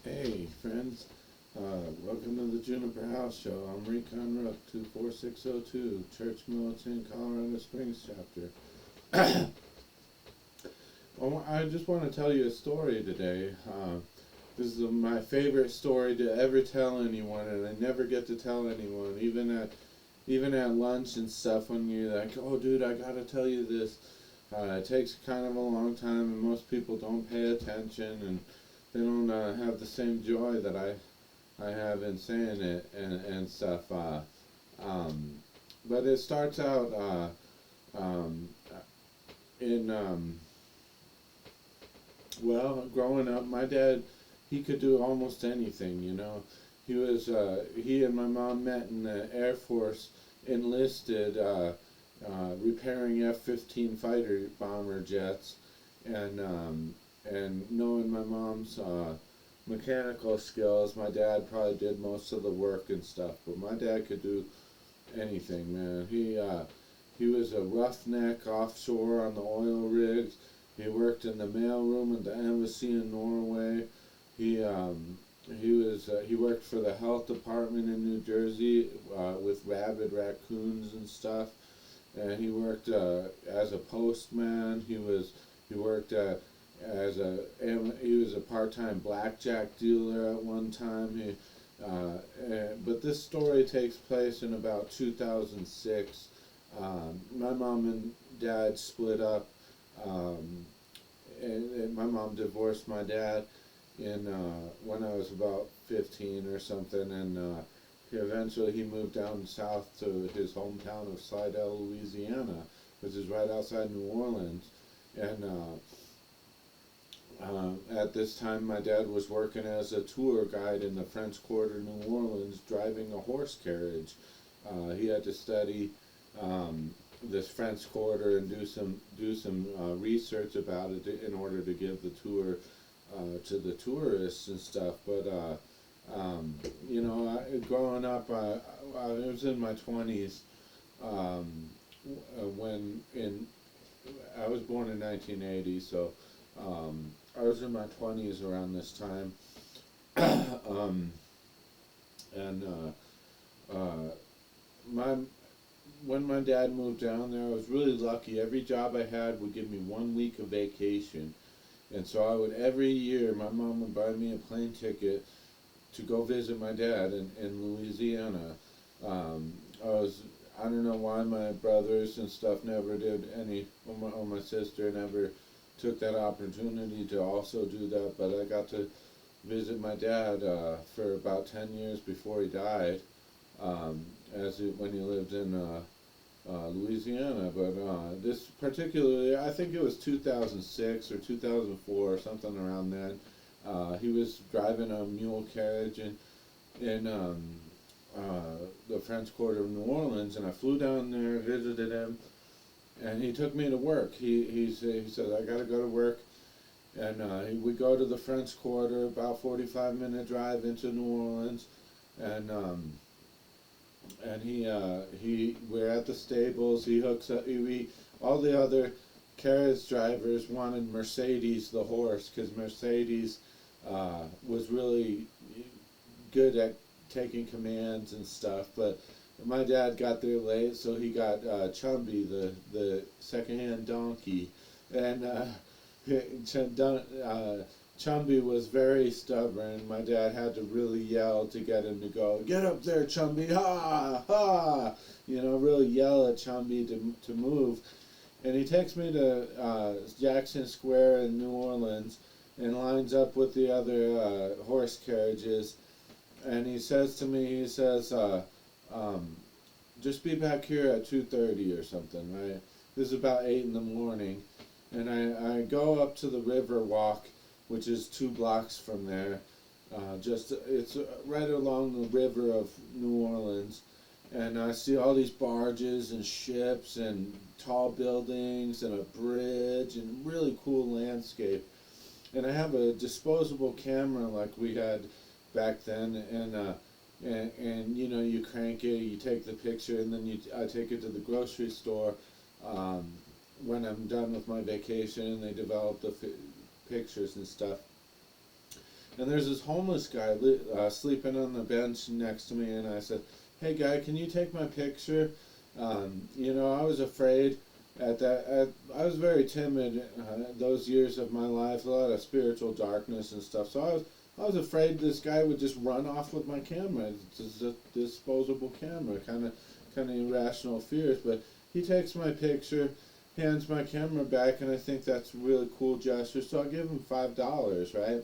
Hey, friends. Welcome to the Juniper House Show. I'm Recon Rook, 24602, Church Militant, Colorado Springs chapter. I just want to tell you a story today. This is my favorite story to ever tell anyone, and I never get to tell anyone, even at lunch and stuff. When you're like, "Oh, dude, I gotta tell you this," it takes kind of a long time, and most people don't pay attention, and they don't have the same joy that I have in saying it and stuff. Um, but it starts out um, in well, growing up, my dad, he could do almost anything. He and my mom met in the Air Force, enlisted, repairing F-15 fighter bomber jets, and knowing my mom's mechanical skills, my dad probably did most of the work and stuff. But my dad could do anything, man. He was a roughneck offshore on the oil rigs. He worked in the mailroom at the embassy in Norway. He he worked for the health department in New Jersey with rabid raccoons and stuff. And he worked as a postman. He worked he was a part-time blackjack dealer at one time. But this story takes place in about 2006. My mom and dad split up, um, and my mom divorced my dad in when I was about 15 or something, and eventually he moved down south to his hometown of Slidell, Louisiana, which is right outside New Orleans. And at this time, my dad was working as a tour guide in the French Quarter, New Orleans, driving a horse carriage. He had to study this French Quarter and do some research about it in order to give the tour to the tourists and stuff. But growing up, I was in my 20s when in I was born in 1980, so I was in my 20s around this time. um, and my when my dad moved down there, I was really lucky. Every job I had would give me 1 week of vacation, and so I would every year. My mom would buy me a plane ticket to go visit my dad in Louisiana. Um, I was I don't know why my brothers and stuff never did any, or my sister never took that opportunity to also do that, but I got to visit my dad for about 10 years before he died, when he lived in Louisiana. But this particularly, I think it was 2006 or 2004 or something around then. He was driving a mule carriage in the French Quarter of New Orleans, and I flew down there, visited him, and he took me to work. He said, I got to go to work, and we go to the French Quarter, about 45-minute drive into New Orleans, and we're at the stables. He hooks up. All the other carriage drivers wanted Mercedes the horse, because Mercedes was really good at taking commands and stuff. But my dad got there late, so he got Chumby, the secondhand donkey, and Chumby was very stubborn. My dad had to really yell to get him to go, "Get up there, Chumby! Ha ha!" Really yell at Chumby to move. And he takes me to Jackson Square in New Orleans and lines up with the other horse carriages. And he says to me, um, just be back here at 2:30 or something, right? This is about 8 in the morning. And I go up to the River Walk, which is 2 blocks from there. It's right along the river of New Orleans. And I see all these barges and ships and tall buildings and a bridge and really cool landscape. And I have a disposable camera like we had back then, and you crank it, you take the picture, and then I take it to the grocery store um, when I'm done with my vacation, and they develop the pictures and stuff. And there's this homeless guy sleeping on the bench next to me, and I said, "Hey, guy, can you take my picture?" I was afraid I was very timid those years of my life, a lot of spiritual darkness and stuff. So I was afraid this guy would just run off with my camera. It's a disposable camera, kind of irrational fears. But he takes my picture, hands my camera back, and I think that's a really cool gesture. So I give him $5, right?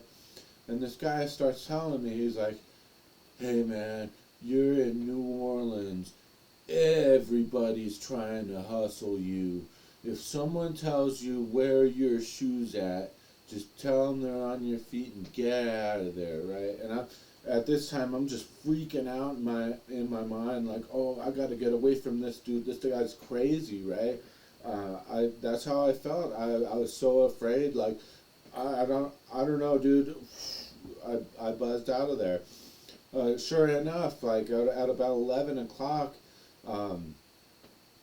And this guy starts telling me, he's like, "Hey man, you're in New Orleans. Everybody's trying to hustle you. If someone tells you where your shoes at, just tell them they're on your feet and get out of there," right? And at this time, I'm just freaking out in my mind, like, oh, I got to get away from this dude. This guy's crazy, right? That's how I felt. I was so afraid, like, I don't know, dude. I buzzed out of there. Sure enough, like at about 11 o'clock, um,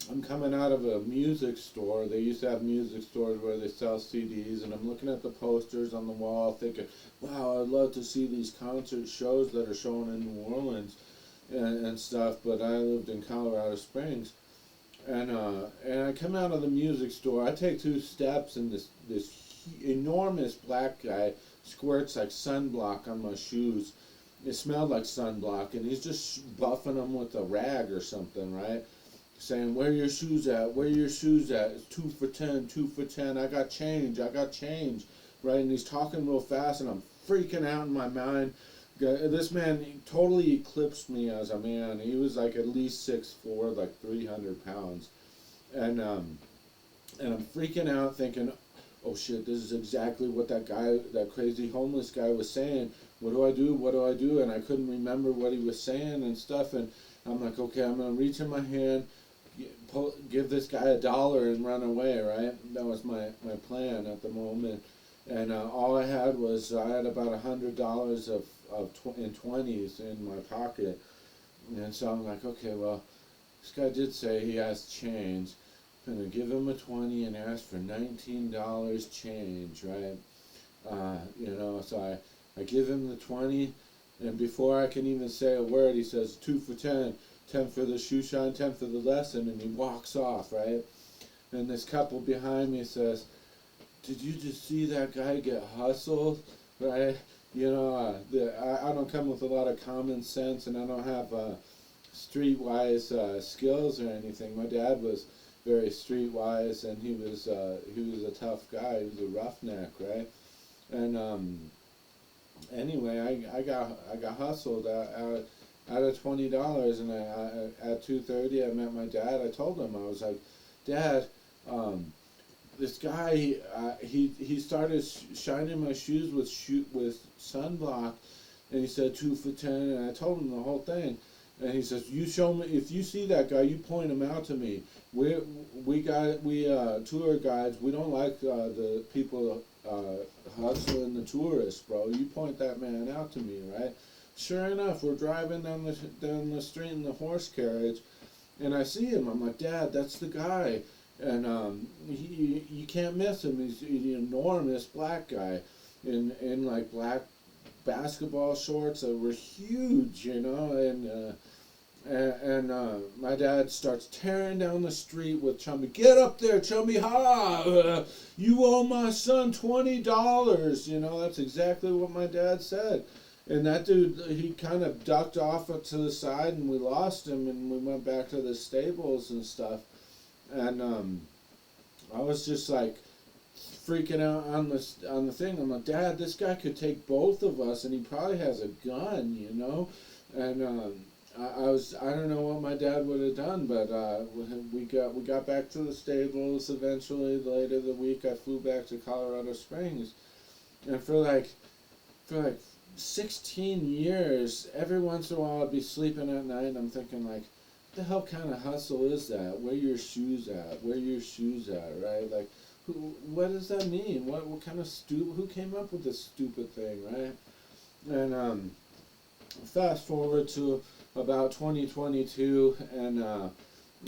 I'm coming out of a music store. They used to have music stores where they sell CDs, and I'm looking at the posters on the wall, thinking, "Wow, I'd love to see these concert shows that are showing in New Orleans and stuff." But I lived in Colorado Springs, and I come out of the music store. I take 2 steps, and this enormous black guy squirts like sunblock on my shoes. It smelled like sunblock, and he's just buffing them with a rag or something, right? Saying, "Where your shoes at? Where your shoes at? It's 2 for 10, 2 for 10. I got change, right?" And he's talking real fast, and I'm freaking out in my mind. This man totally eclipsed me as a man. He was like at least 6'4", like 300 pounds, and I'm freaking out, thinking, "Oh shit, this is exactly what that crazy homeless guy was saying. What do I do? What do I do?" And I couldn't remember what he was saying and stuff. And I'm like, okay, I'm gonna reach in my hand, give this guy $1 and run away. Right? That was my plan at the moment. And all I had about $100 in 20s in my pocket. And so I'm like, okay, well, this guy did say he has change. I'm gonna give him a 20 and ask for $19 change, right? So I give him the 20, and before I can even say a word, he says 2 for 10, 10 for the shoe shine, 10 for the lesson, and he walks off, right? And this couple behind me says, "Did you just see that guy get hustled?" Right? I don't come with a lot of common sense, and I don't have streetwise skills or anything. My dad was very streetwise, and he was a tough guy. He was a roughneck, right? And anyway, I got hustled out of $20, and at 2:30 I met my dad. I told him, I was like, "Dad, this guy he started shining my shoes with sunblock, and he said 2 for 10, and I told him the whole thing." And he says, "You show me, if you see that guy, you point him out to me. We tour guides. We don't like the people hustling the tourists, bro. You point that man out to me, right?" Sure enough, we're driving down the street in the horse carriage, and I see him. I'm like, "Dad, that's the guy." And you can't miss him. He's an enormous black guy in like black basketball shorts that were huge, and my dad starts tearing down the street with Chumby. "Get up there, Chumby! Ha! You owe my son $20." That's exactly what my dad said. And that dude, he kind of ducked off to the side, and we lost him, and we went back to the stables and stuff. And I was just like freaking out on the thing. I'm like, "Dad, this guy could take both of us, and he probably has a gun, And I don't know what my dad would have done, but we got back to the stables eventually. Later the week, I flew back to Colorado Springs, and for like 16 years, every once in a while I'd be sleeping at night, and I'm thinking like, the hell kind of hustle is that? Where your shoes at? Where your shoes at? Right? Like, what does that mean? What kind of who came up with this stupid thing, right? And fast forward to about 2022, and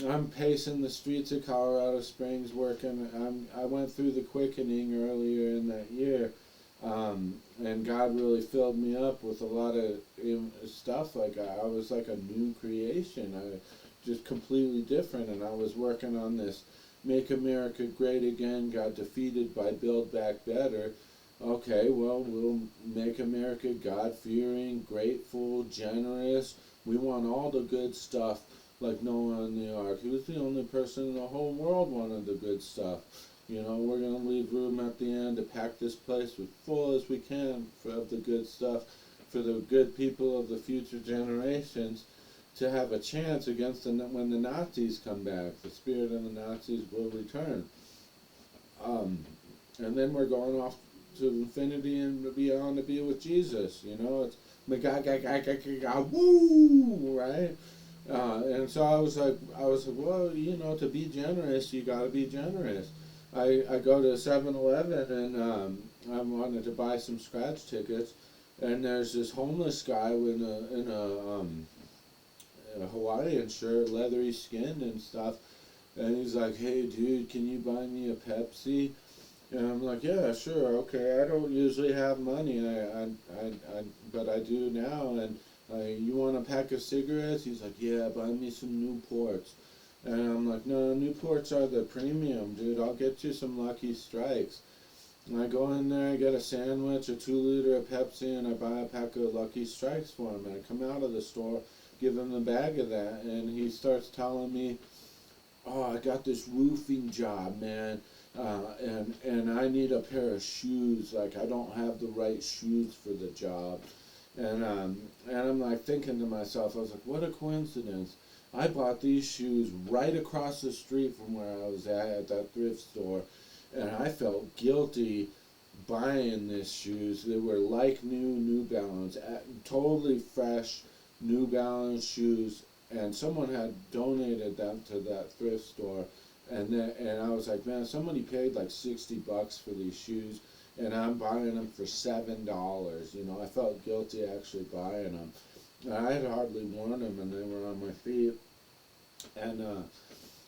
I'm pacing the streets of Colorado Springs working. I went through the quickening earlier in that year, And God really filled me up with a lot of stuff. Like I was like a new creation. I just completely different, and I was working on this Make America Great Again, got defeated by Build Back Better. Okay, well, we'll make America God-fearing, grateful, generous. We want all the good stuff, like Noah in the ark. He was the only person in the whole world wanted the good stuff. You know, we're going to leave room at the end to pack this place as full as we can of the good stuff for the good people of the future generations to have a chance against when the Nazis come back. The spirit of the Nazis will return. And then we're going off to infinity and beyond to be with Jesus. You know, it's woo, right? And so I was like, well, you know, to be generous, you got to be generous. I go to 7-Eleven and I wanted to buy some scratch tickets, and there's this homeless guy in a Hawaiian shirt, leathery skinned and stuff, and he's like, "Hey, dude, can you buy me a Pepsi?" And I'm like, "Yeah, sure, okay." I don't usually have money, but I do now. And you want a pack of cigarettes? He's like, "Yeah, buy me some Newports." And I'm like, "No, Newports are the premium, dude. I'll get you some Lucky Strikes." And I go in there, I get a sandwich, a 2-liter of Pepsi, and I buy a pack of Lucky Strikes for him. And I come out of the store, give him the bag of that, and he starts telling me, "Oh, I got this roofing job, man, and I need a pair of shoes. Like, I don't have the right shoes for the job." And I'm like thinking to myself, I was like, what a coincidence. I bought these shoes right across the street from where I was at that thrift store, and I felt guilty buying these shoes. They were like New Balance, totally fresh New Balance shoes, and someone had donated them to that thrift store. And I was like, man, somebody paid like $60 for these shoes, and I'm buying them for $7. You know, I felt guilty actually buying them. I had hardly worn them, and they were on my feet. And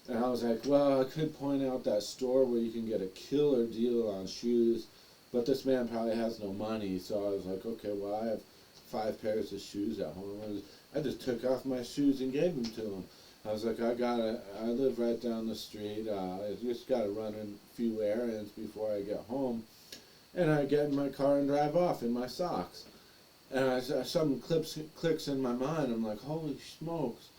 I was like, well, I could point out that store where you can get a killer deal on shoes, but this man probably has no money. So I was like, okay, well, I have 5 pairs of shoes at home. I just took off my shoes and gave them to him. I was like, I live right down the street. I just got to run a few errands before I get home. And I get in my car and drive off in my socks. And something clicks in my mind. I'm like, holy smokes.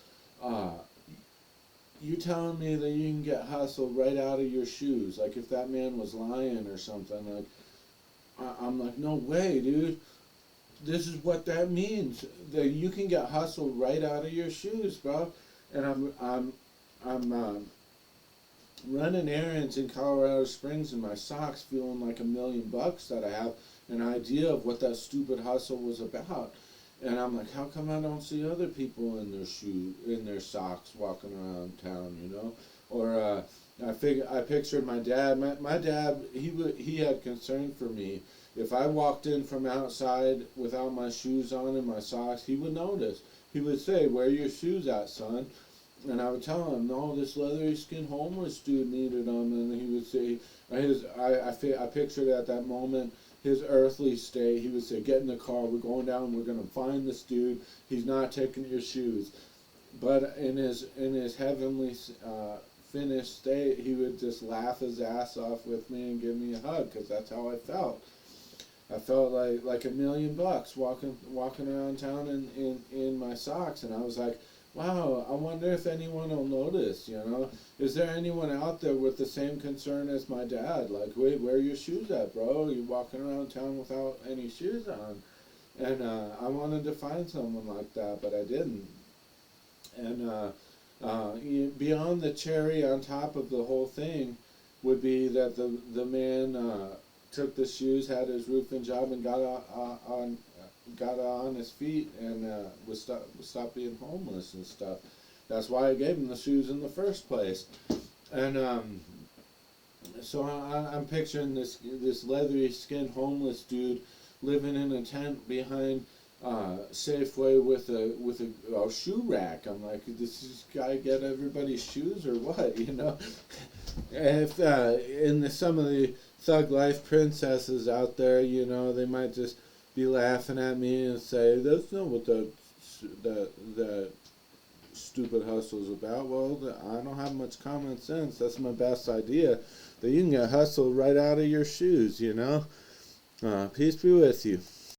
You telling me that you can get hustled right out of your shoes? Like if that man was lying or something. Like I'm like, no way, dude. This is what that means. That you can get hustled right out of your shoes, bro. And I'm running errands in Colorado Springs in my socks, feeling like $1,000,000 that I have an idea of what that stupid hustle was about. And I'm like, how come I don't see other people in their socks walking around town, you know? Or I pictured my dad. My dad, he had concern for me. If I walked in from outside without my shoes on and my socks, he would notice. He would say, "Where are your shoes at, son?" And I would tell him, "No, this leathery skin homeless dude needed them." And he would say, I pictured at that moment his earthly state. He would say, "Get in the car, we're going down, we're going to find this dude. He's not taking your shoes." But in his heavenly finished state, he would just laugh his ass off with me and give me a hug, because that's how I felt. I felt like $1,000,000 walking around town in my socks, and I was like, wow, I wonder if anyone will notice, you know? Is there anyone out there with the same concern as my dad? Like, wait, where are your shoes at, bro? You're walking around town without any shoes on. And I wanted to find someone like that, but I didn't. And beyond the cherry on top of the whole thing would be that the man took the shoes, had his roofing job, and got on his feet and was stopped being homeless and stuff. That's why I gave him the shoes in the first place. And so I'm picturing this leathery skinned homeless dude living in a tent behind Safeway with a shoe rack. I'm like, does this guy get everybody's shoes or what? You know, if in some of the thug life princesses out there, they might just be laughing at me and say, "That's not what that stupid hustle's about." Well, I don't have much common sense. That's my best idea. That you can get hustled right out of your shoes. Peace be with you.